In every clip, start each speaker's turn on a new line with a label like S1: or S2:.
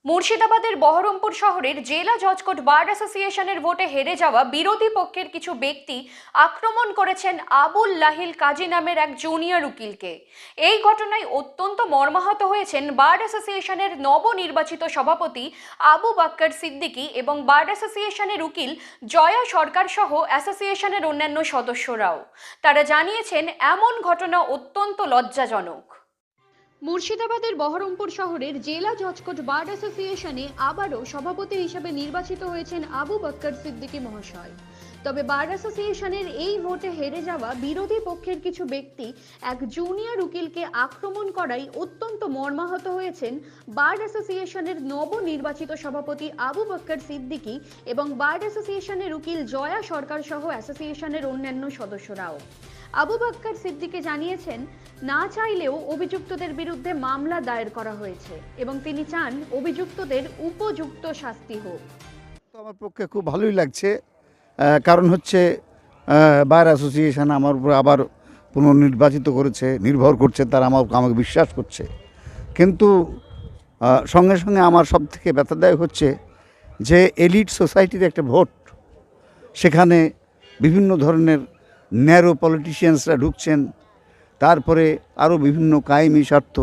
S1: মুর্শিদাবাদের বহরমপুর শহরের জেলা জজকোর্ট বার অ্যাসোসিয়েশনের ভোটে হেরে যাওয়া বিরোধী পক্ষের কিছু ব্যক্তি আক্রমণ করেছেন আবুল লাহিল কাজী নামের এক জুনিয়র উকিলকে। এই ঘটনায় অত্যন্ত মর্মাহত হয়েছেন বার অ্যাসোসিয়েশনের নবনির্বাচিত সভাপতি আবু বাক্কর সিদ্দিকী এবং বার অ্যাসোসিয়েশনের উকিল জয়া সরকার সহ অ্যাসোসিয়েশনের অন্যান্য সদস্যরাও। তারা জানিয়েছেন এমন ঘটনা অত্যন্ত লজ্জাজনক। মুর্শিদাবাদের বহরমপুর শহরের জেলা জজকোর্ট বার অ্যাসোসিয়েশনে আবারও সভাপতি হিসেবে নির্বাচিত হয়েছেন আবু বাক্কর সিদ্দিকী মহাশয়। তবে বার অ্যাসোসিয়েশনের এই ভোটে হেরে যাওয়া বিরোধী পক্ষের কিছু ব্যক্তি এক জুনিয়র উকিলকে আক্রমণ করায় অত্যন্ত মর্মাহত হয়েছেন বার অ্যাসোসিয়েশনের নবনির্বাচিত সভাপতি আবু বাক্কর সিদ্দিকী এবং বার অ্যাসোসিয়েশনের উকিল জয়া সরকার সহ অ্যাসোসিয়েশনের অন্যান্য সদস্যরাও। আবু বাক্কর সিদ্দিকী জানিয়েছেন, না চাইলেও অভিযুক্তদের বিরুদ্ধে মামলা দায়ের করা হয়েছে এবং তিনি চান অভিযুক্তদের উপযুক্ত শাস্তি হোক।
S2: আমার পক্ষে খুব ভালোই লাগছে, কারণ হচ্ছে বার অ্যাসোসিয়েশন আমার উপর আবার পুনর্নির্বাচিত করেছে, নির্ভর করছে, তারা আমাকে বিশ্বাস করছে। কিন্তু সঙ্গে সঙ্গে আমার সব থেকে ব্যথাদায়ক হচ্ছে যে এলিট সোসাইটির একটা ভোট, সেখানে বিভিন্ন ধরনের ন্যারো পলিটিশিয়ানসরা ঢুকছেন, তারপরে আরও বিভিন্ন কায়েমি স্বার্থ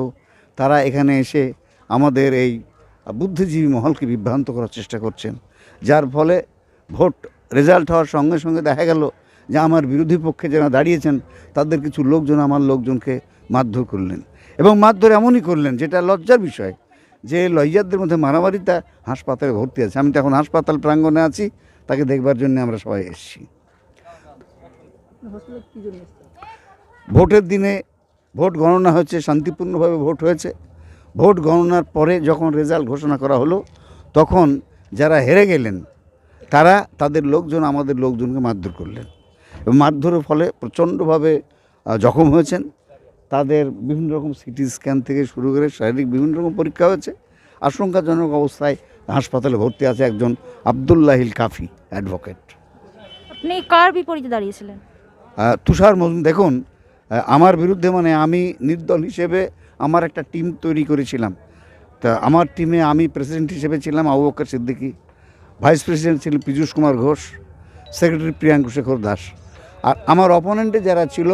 S2: তারা এখানে এসে আমাদের এই বুদ্ধিজীবী মহলকে বিভ্রান্ত করার চেষ্টা করছেন, যার ফলে ভোট রেজাল্ট হওয়ার সঙ্গে সঙ্গে দেখা গেল যে আমার বিরোধী পক্ষে যারা দাঁড়িয়েছেন তাদের কিছু লোকজন আমার লোকজনকে মারধর করলেন, এবং মারধর এমনই করলেন যেটা লজ্জার বিষয়, যে লজ্জাদের মধ্যে মারামারিটা হাসপাতালে ভর্তি আছে। আমি তো এখন হাসপাতাল প্রাঙ্গণে আছি, তাকে দেখবার জন্য আমরা সবাই এসেছি। ভোটের দিনে ভোট গণনা হচ্ছে, শান্তিপূর্ণভাবে ভোট হয়েছে। ভোট গণনার পরে যখন রেজাল্ট ঘোষণা করা হলো, তখন যারা হেরে গেলেন তারা তাদের লোকজন আমাদের লোকজনকে মারধর করলেন, এবং মারধরের ফলে প্রচণ্ডভাবে জখম হয়েছেন। তাদের বিভিন্ন রকম সিটি স্ক্যান থেকে শুরু করে শারীরিক বিভিন্ন রকম পরীক্ষা হয়েছে। আশঙ্কাজনক অবস্থায় হাসপাতালে ভর্তি আছে একজন আব্দুল লাহিল কাফি অ্যাডভোকেট।
S3: আপনি কার বিপরীতে দাঁড়িয়েছিলেন?
S2: তুষার মজুমদার। দেখুন, আমার বিরুদ্ধে মানে আমি নির্দল হিসেবে আমার একটা টিম তৈরি করেছিলাম। তা আমার টিমে আমি প্রেসিডেন্ট হিসেবে ছিলাম আবু বাক্কর সিদ্দিকী, ভাইস প্রেসিডেন্ট ছিলেন পীযূষ কুমার ঘোষ, সেক্রেটারি প্রিয়াঙ্কু শেখর দাস। আর আমার অপোনেন্টে যারা ছিল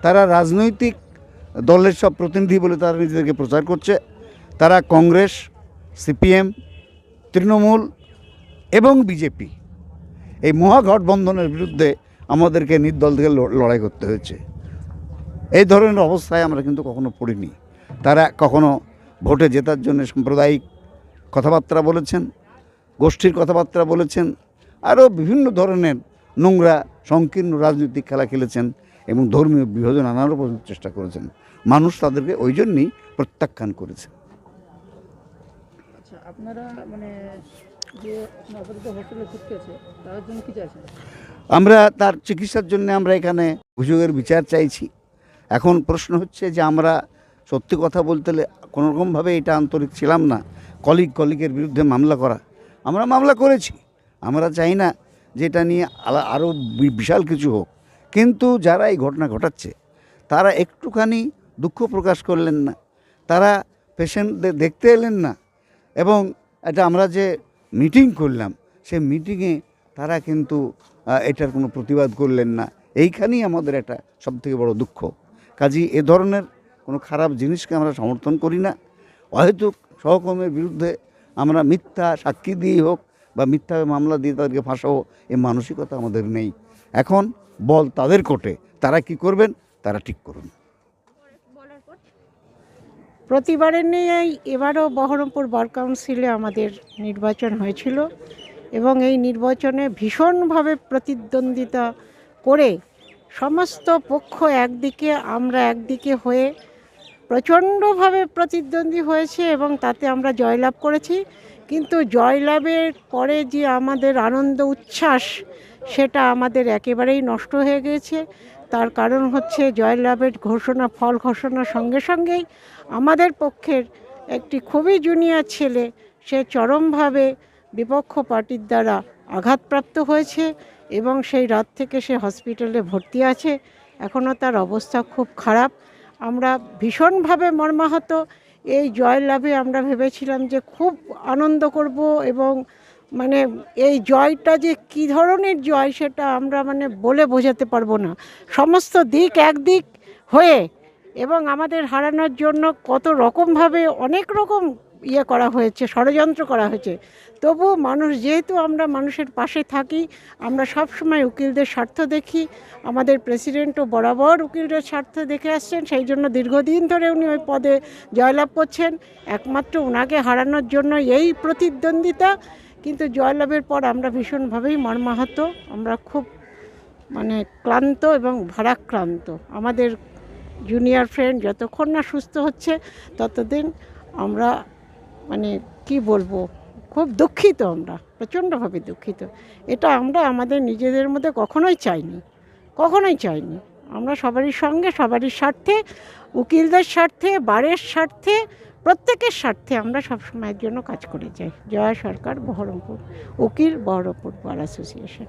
S2: তারা রাজনৈতিক দলের সব প্রতিনিধি বলে তারা নিজেদেরকে প্রচার করছে। তারা কংগ্রেস, সিপিএম, তৃণমূল এবং বিজেপি, এই মহাগঠবন্ধনের বিরুদ্ধে আমাদেরকে নির্দল থেকে লড়াই করতে হয়েছে। এই ধরনের অবস্থায় আমরা কিন্তু কখনো পড়িনি। তারা কখনো ভোটে জেতার জন্য সাম্প্রদায়িক কথাবার্তা বলেছেন, গোষ্ঠীর কথাবার্তা বলেছেন, আরও বিভিন্ন ধরনের নোংরা সংকীর্ণ রাজনৈতিক খেলা খেলেছেন এবং ধর্মীয় বিভাজন আনারও পর্যন্ত চেষ্টা করেছেন। মানুষ তাদেরকে ওই জন্যই প্রত্যাখ্যান করেছে।
S4: আচ্ছা, আপনারা মানে যে অপরাধ হোস্টেলে ভর্তি তাদের জন্য কি চাইছেন?
S2: আমরা তার চিকিৎসার জন্য আমরা এখানে অভিযোগের বিচার চাইছি। এখন প্রশ্ন হচ্ছে যে আমরা সত্যি কথা বলতে কোনোরকমভাবে এটা আন্তরিক ছিলাম না কলিগের বিরুদ্ধে মামলা করা। আমরা মামলা করেছি, আমরা চাই না যে এটা নিয়ে আরও বিশাল কিছু হোক, কিন্তু যারা এই ঘটনা ঘটাচ্ছে তারা একটুখানি দুঃখ প্রকাশ করলেন না, তারা পেশেন্টদের দেখতে এলেন না, এবং এটা আমরা যে মিটিং করলাম সেই মিটিংয়ে তারা কিন্তু এটার কোনো প্রতিবাদ করলেন না। এইখানেই আমাদের একটা সবথেকে বড় দুঃখ। কাজেই এ ধরনের কোনো খারাপ জিনিসকে আমরা সমর্থন করি না। অহেতুক সহকর্মীর বিরুদ্ধে আমরা মিথ্যা সাক্ষী দিয়েই হোক বা মিথ্যা মামলা দিয়ে তাদেরকে ফাঁসাবো, এই মানসিকতা আমাদের নেই। এখন বল তাদের কোর্টে, তারা কি করবেন তারা ঠিক করুন।
S5: প্রতিবারের নিয়েই এবারও বহরমপুর বার কাউন্সিলে আমাদের নির্বাচন হয়েছিল, এবং এই নির্বাচনে ভীষণভাবে প্রতিদ্বন্দ্বিতা করে সমস্ত পক্ষ একদিকে, আমরা একদিকে হয়ে প্রচণ্ডভাবে প্রতিদ্বন্দ্বী হয়েছে, এবং তাতে আমরা জয়লাভ করেছি। কিন্তু জয়লাভের পরে যে আমাদের আনন্দ উচ্ছ্বাস, সেটা আমাদের একেবারেই নষ্ট হয়ে গিয়েছে। তার কারণ হচ্ছে জয়লাভের ফল ঘোষণার সঙ্গে সঙ্গেই আমাদের পক্ষের একটি খুবই জুনিয়র ছেলে সে চরমভাবে বিপক্ষ পার্টির দ্বারা আঘাতপ্রাপ্ত হয়েছে, এবং সেই রাত থেকে সে হসপিটালে ভর্তি আছে। এখনও তার অবস্থা খুব খারাপ। আমরা ভীষণভাবে মর্মাহত, এই জয়লাভে আমরা ভেবেছিলাম যে খুব আনন্দ করব, এবং মানে এই জয়টা যে কী ধরনের জয় সেটা আমরা মানে বলে বোঝাতে পারবো না। সমস্ত দিক একদিক হয়ে এবং আমাদের হারানোর জন্য কত রকমভাবে অনেক রকম করা হয়েছে, ষড়যন্ত্র করা হয়েছে, তবু মানুষ, যেহেতু আমরা মানুষের পাশে থাকি, আমরা সব সময় উকিলদের স্বার্থ দেখি। আমাদের প্রেসিডেন্টও বরাবর উকিলদের স্বার্থ দেখে আসছেন, সেই জন্য দীর্ঘদিন ধরে উনি ওই পদে জয়লাভ করছেন। একমাত্র ওনাকে হারানোর জন্য এই প্রতিদ্বন্দ্বিতা, কিন্তু জয়লাভের পর আমরা ভীষণভাবেই মর্মাহত, আমরা খুব মানে ক্লান্ত এবং ভারাক্রান্ত। আমাদের জুনিয়র ফ্রেন্ড যতক্ষণ না সুস্থ হচ্ছে ততদিন আমরা মানে কি বলবো, খুব দুঃখিত, আমরা প্রচণ্ডভাবে দুঃখিত। এটা আমরা আমাদের নিজেদের মধ্যে কখনোই চাইনি। আমরা সবারই সঙ্গে, সবারই স্বার্থে, উকিলদের স্বার্থে, বারের স্বার্থে, প্রত্যেকের স্বার্থে আমরা সবসময়ের জন্য কাজ করে যাই। জয়া সরকার, বহরমপুর উকিল, বহরমপুর বার অ্যাসোসিয়েশন।